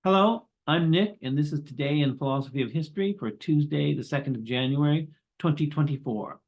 Hello, I'm Nick, and this is Today in Philosophy of History for Tuesday, the 2nd of January, 2024.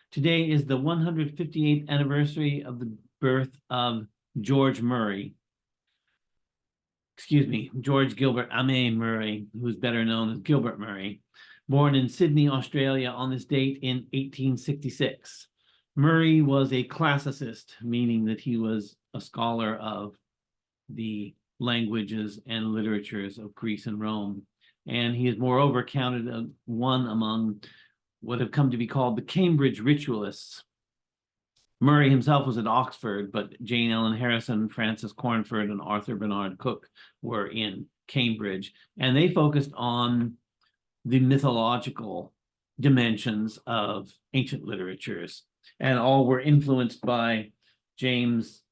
Today is the 158th anniversary of the birth of George Murray. George Gilbert Aimé Murray, who's better known as Gilbert Murray, born in Sydney, Australia on this date in 1866. Murray was a classicist, meaning that he was a scholar of the languages and literatures of Greece and Rome. And he is moreover counted one among what have come to be called the Cambridge ritualists. Murray himself was at Oxford, but Jane Ellen Harrison, Francis Cornford, and Arthur Bernard Cook were in Cambridge. And they focused on the mythological dimensions of ancient literatures. And all were influenced by James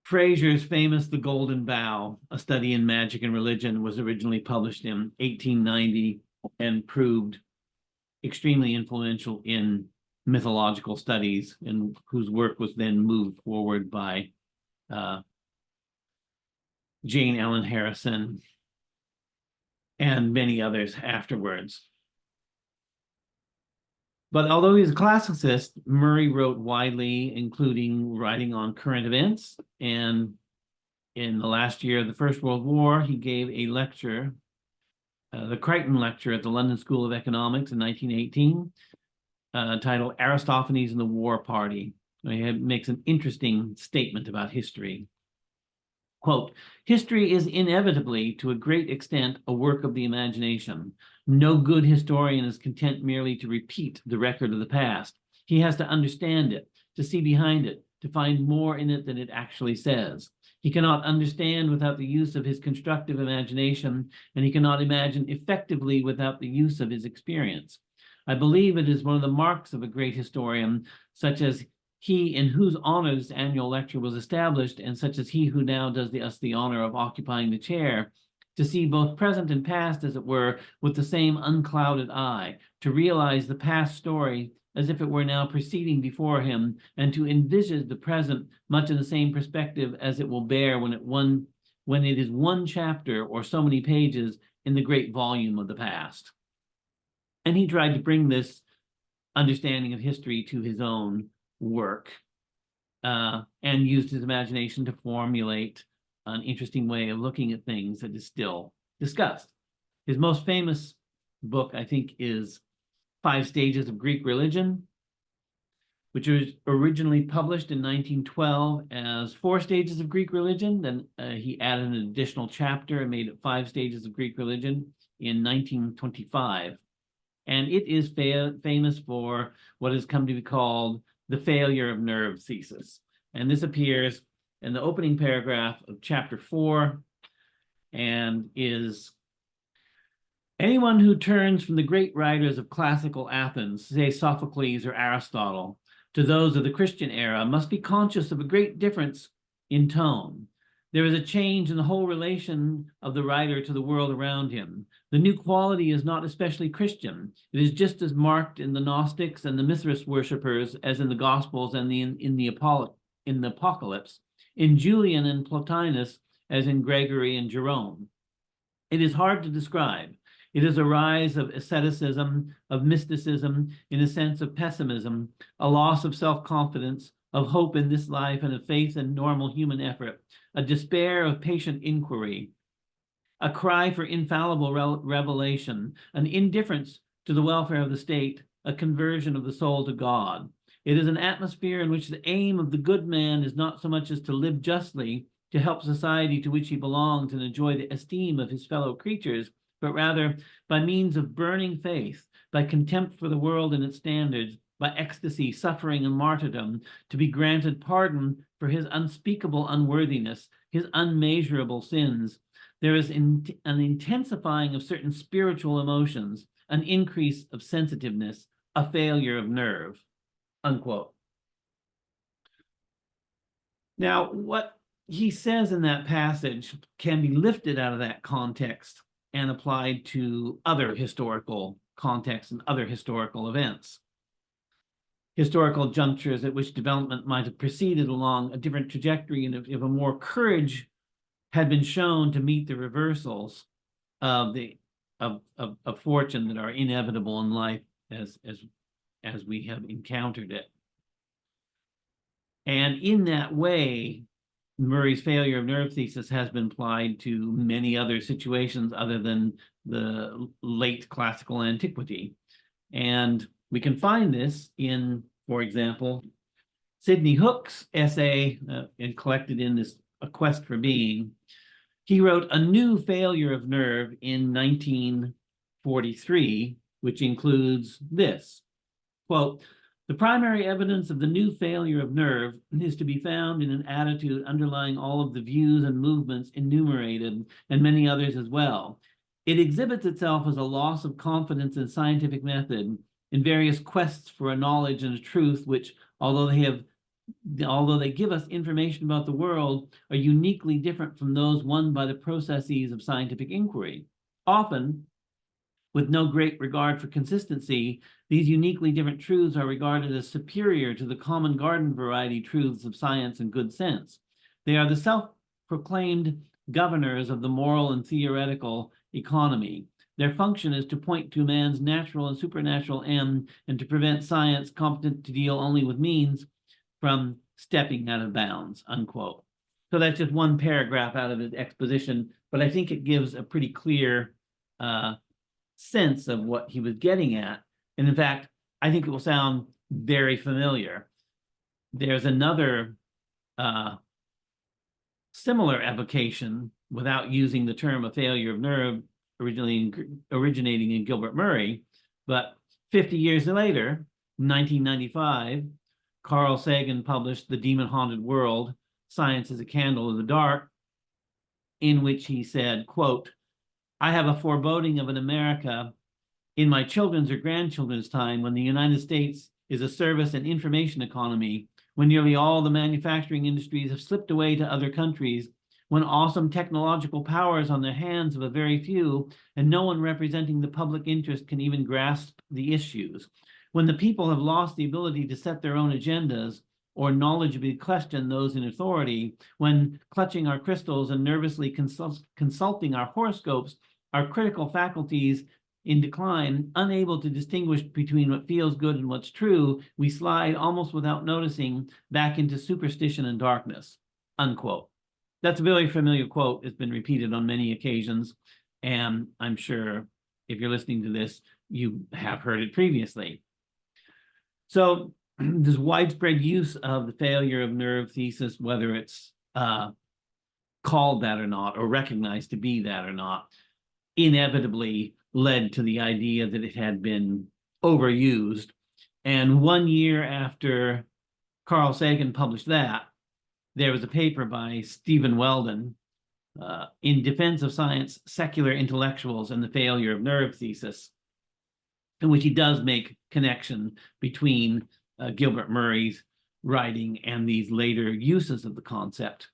Fraser's famous The Golden Bough, A Study in Magic and Religion, was originally published in 1890 and proved extremely influential in mythological studies, and whose work was then moved forward by Jane Ellen Harrison and many others afterwards. But although he's a classicist, Murray wrote widely, including writing on current events. And in the last year of the First World War, he gave a lecture, the Crichton Lecture at the London School of Economics in 1918, titled Aristophanes and the War Party. He makes an interesting statement about history. Quote, "History is inevitably, to a great extent, a work of the imagination. No good historian is content merely to repeat the record of the past. He has to understand it, to see behind it, to find more in it than it actually says. He cannot understand without the use of his constructive imagination, and he cannot imagine effectively without the use of his experience. I believe it is one of the marks of a great historian, such as he in whose honor this annual lecture was established, and such as he who now does us the honor of occupying the chair, to see both present and past, as it were, with the same unclouded eye, to realize the past story as if it were now proceeding before him, and to envisage the present much in the same perspective as it will bear when it is one chapter or so many pages in the great volume of the past." And he tried to bring this understanding of history to his own work, and used his imagination to formulate an interesting way of looking at things that is still discussed. His most famous book, I think, is 5 Stages of Greek Religion, which was originally published in 1912 as 4 Stages of Greek Religion. Then he added an additional chapter and made it 5 Stages of Greek Religion in 1925. And it is famous for what has come to be called the failure of nerve thesis. And this appears in the opening paragraph of chapter 4, and is: "Anyone who turns from the great writers of classical Athens, say Sophocles or Aristotle, to those of the Christian era must be conscious of a great difference in tone. There is a change in the whole relation of the writer to the world around him. The new quality is not especially Christian. It is just as marked in the Gnostics and the Mithras worshippers as in the Gospels and in the Apocalypse, in Julian and Plotinus as in Gregory and Jerome. It is hard to describe. It is a rise of asceticism, of mysticism, in a sense of pessimism, a loss of self-confidence, of hope in this life, and of faith in normal human effort, a despair of patient inquiry, a cry for infallible revelation, an indifference to the welfare of the state, a conversion of the soul to God. It is an atmosphere in which the aim of the good man is not so much as to live justly, to help society to which he belongs and enjoy the esteem of his fellow creatures, but rather by means of burning faith, by contempt for the world and its standards, by ecstasy, suffering, and martyrdom, to be granted pardon for his unspeakable unworthiness, his unmeasurable sins. There is an intensifying of certain spiritual emotions, an increase of sensitiveness, a failure of nerve," unquote. Now, what he says in that passage can be lifted out of that context and applied to other historical contexts and other historical events. Historical junctures at which development might have proceeded along a different trajectory, and if a more courage had been shown to meet the reversals of fortune that are inevitable in life as we have encountered it. And in that way, Murray's failure of nerve thesis has been applied to many other situations other than the late classical antiquity. And we can find this in, for example, Sidney Hook's essay and collected in this A Quest for Being. He wrote a new failure of nerve in 1943, which includes this, quote, "The primary evidence of the new failure of nerve is to be found in an attitude underlying all of the views and movements enumerated, and many others as well. It exhibits itself as a loss of confidence in scientific method, in various quests for a knowledge and a truth which, although they give us information about the world, are uniquely different from those won by the processes of scientific inquiry. Often, with no great regard for consistency, these uniquely different truths are regarded as superior to the common garden variety truths of science and good sense. They are the self-proclaimed governors of the moral and theoretical economy. Their function is to point to man's natural and supernatural end and to prevent science, competent to deal only with means, from stepping out of bounds," unquote. So that's just one paragraph out of his exposition, but I think it gives a pretty clear sense of what he was getting at. And in fact, I think it will sound very familiar. There's another similar evocation, without using the term a failure of nerve, originating in Gilbert Murray, but 50 years later, 1995, Carl Sagan published The Demon-Haunted World, Science is a Candle in the Dark, in which he said, quote, "I have a foreboding of an America in my children's or grandchildren's time when the United States is a service and information economy, when nearly all the manufacturing industries have slipped away to other countries, when awesome technological power is on the hands of a very few, and no one representing the public interest can even grasp the issues. When the people have lost the ability to set their own agendas or knowledgeably question those in authority, when clutching our crystals and nervously consulting our horoscopes, our critical faculties in decline, unable to distinguish between what feels good and what's true, we slide almost without noticing back into superstition and darkness," unquote. That's a very familiar quote. It's been repeated on many occasions, and I'm sure if you're listening to this, you have heard it previously. So this widespread use of the failure of nerve thesis, whether it's called that or not, or recognized to be that or not, inevitably led to the idea that it had been overused. And 1 year after Carl Sagan published that, there was a paper by Stephen Weldon, In Defense of Science, Secular Intellectuals and the Failure of Nerve Thesis, in which he does make connection between Gilbert Murray's writing and these later uses of the concept.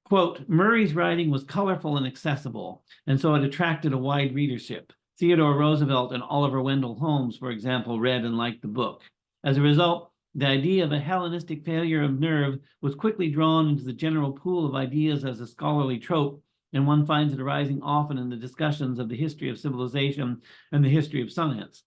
Quote, "Murray's writing was colorful and accessible, and so it attracted a wide readership. Theodore Roosevelt and Oliver Wendell Holmes, for example, read and liked the book. As a result, the idea of a Hellenistic failure of nerve was quickly drawn into the general pool of ideas as a scholarly trope, and one finds it arising often in the discussions of the history of civilization and the history of science.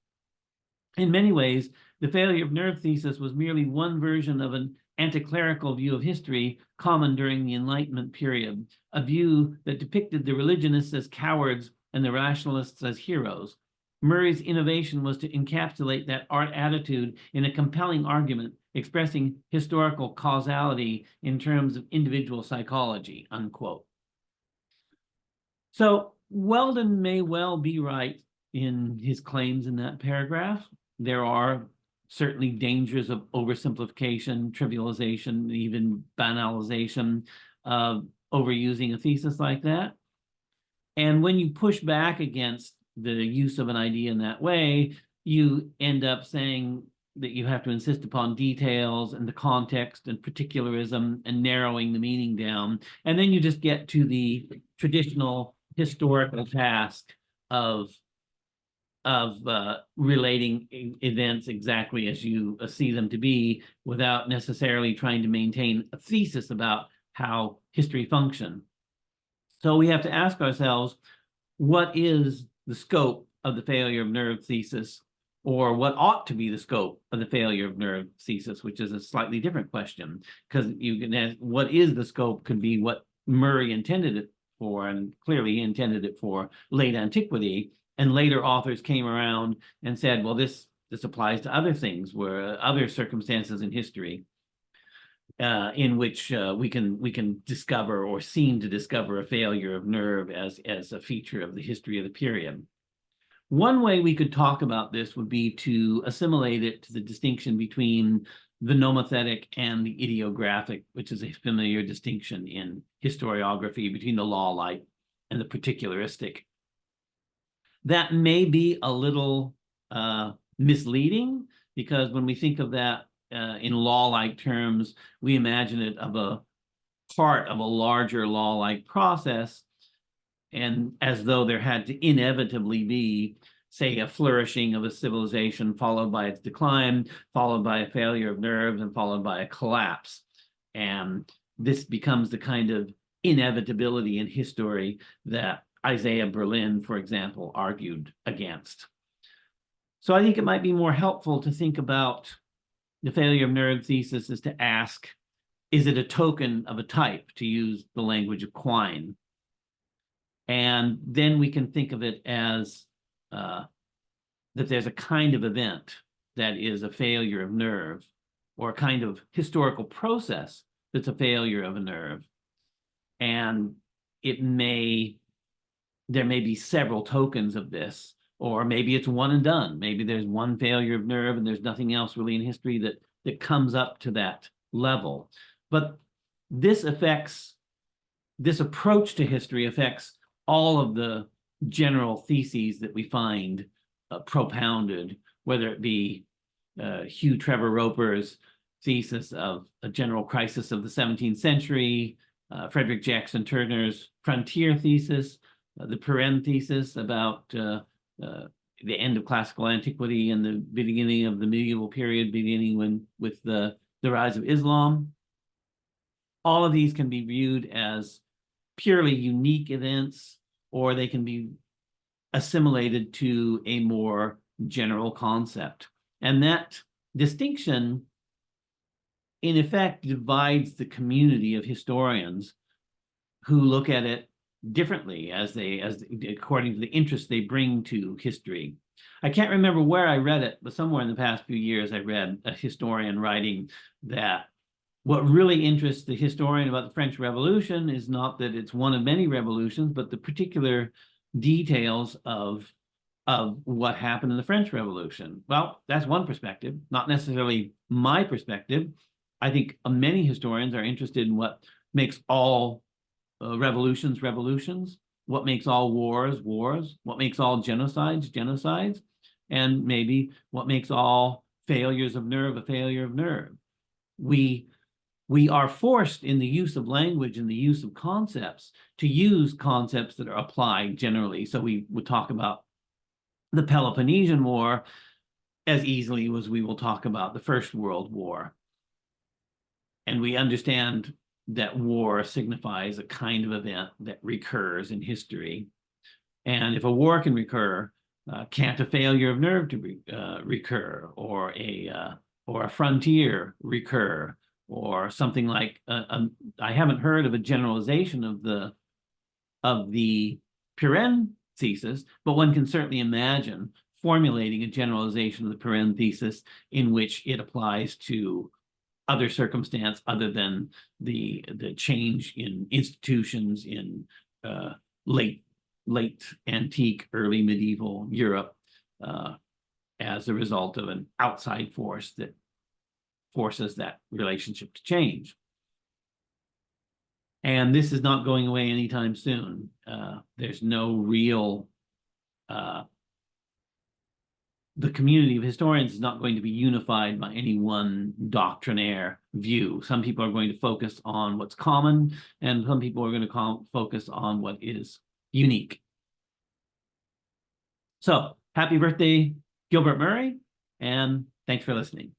In many ways, the failure of nerve thesis was merely one version of an anti-clerical view of history common during the Enlightenment period, a view that depicted the religionists as cowards and the rationalists as heroes. Murray's innovation was to encapsulate that art attitude in a compelling argument expressing historical causality in terms of individual psychology," unquote. So Weldon may well be right in his claims in that paragraph. There are certainly dangers of oversimplification, trivialization, even banalization of overusing a thesis like that. And when you push back against the use of an idea in that way, you end up saying that you have to insist upon details and the context and particularism and narrowing the meaning down. And then you just get to the traditional historical task of relating events exactly as you see them to be, without necessarily trying to maintain a thesis about how history functions. So we have to ask ourselves, what is the scope of the failure of nerve thesis, or what ought to be the scope of the failure of nerve thesis, which is a slightly different question, because you can ask what is the scope could be what Murray intended it for, and clearly he intended it for late antiquity, and later authors came around and said, well, this applies to other things, where other circumstances in history in which we can discover or seem to discover a failure of nerve as a feature of the history of the period. One way we could talk about this would be to assimilate it to the distinction between the nomothetic and the ideographic, which is a familiar distinction in historiography between the law-like and the particularistic. That may be a little misleading, because when we think of that in law-like terms, we imagine it of a part of a larger law-like process, and as though there had to inevitably be, say, a flourishing of a civilization followed by its decline, followed by a failure of nerves, and followed by a collapse. And this becomes the kind of inevitability in history that Isaiah Berlin, for example, argued against. So I think it might be more helpful to think about the failure of nerve thesis is to ask, is it a token of a type, to use the language of Quine? And then we can think of it as that there's a kind of event that is a failure of nerve, or a kind of historical process that's a failure of a nerve. And there may be several tokens of this, or maybe it's one and done. Maybe there's one failure of nerve and there's nothing else really in history that comes up to that level. But this approach to history affects all of the general theses that we find propounded, whether it be Hugh Trevor Roper's thesis of a general crisis of the 17th century, Frederick Jackson Turner's frontier thesis, the Pirenne thesis about the end of classical antiquity and the beginning of the medieval period, beginning with the rise of Islam. All of these can be viewed as purely unique events, or they can be assimilated to a more general concept. And that distinction, in effect, divides the community of historians who look at it differently according to the interest they bring to history. I can't remember where I read it, but somewhere in the past few years, I read a historian writing that what really interests the historian about the French Revolution is not that it's one of many revolutions, but the particular details of what happened in the French Revolution. Well, that's one perspective, not necessarily my perspective. I think many historians are interested in what makes all revolutions revolutions, what makes all wars wars, what makes all genocides genocides, and maybe what makes all failures of nerve a failure of nerve. We are forced in the use of language and the use of concepts to use concepts that are applied generally. So we would talk about the Peloponnesian War as easily as we will talk about the First World War. And we understand that war signifies a kind of event that recurs in history. And if a war can recur, can't a failure of nerve to recur, or a frontier recur, or something like I haven't heard of a generalization of the Pirenne thesis, but one can certainly imagine formulating a generalization of the Pirenne thesis in which it applies to other circumstance other than the change in institutions in late antique, early medieval Europe as a result of an outside force that forces that relationship to change. And this is not going away anytime soon. There's no real, the community of historians is not going to be unified by any one doctrinaire view. Some people are going to focus on what's common, and some people are going to focus on what is unique. So, happy birthday, Gilbert Murray, and thanks for listening.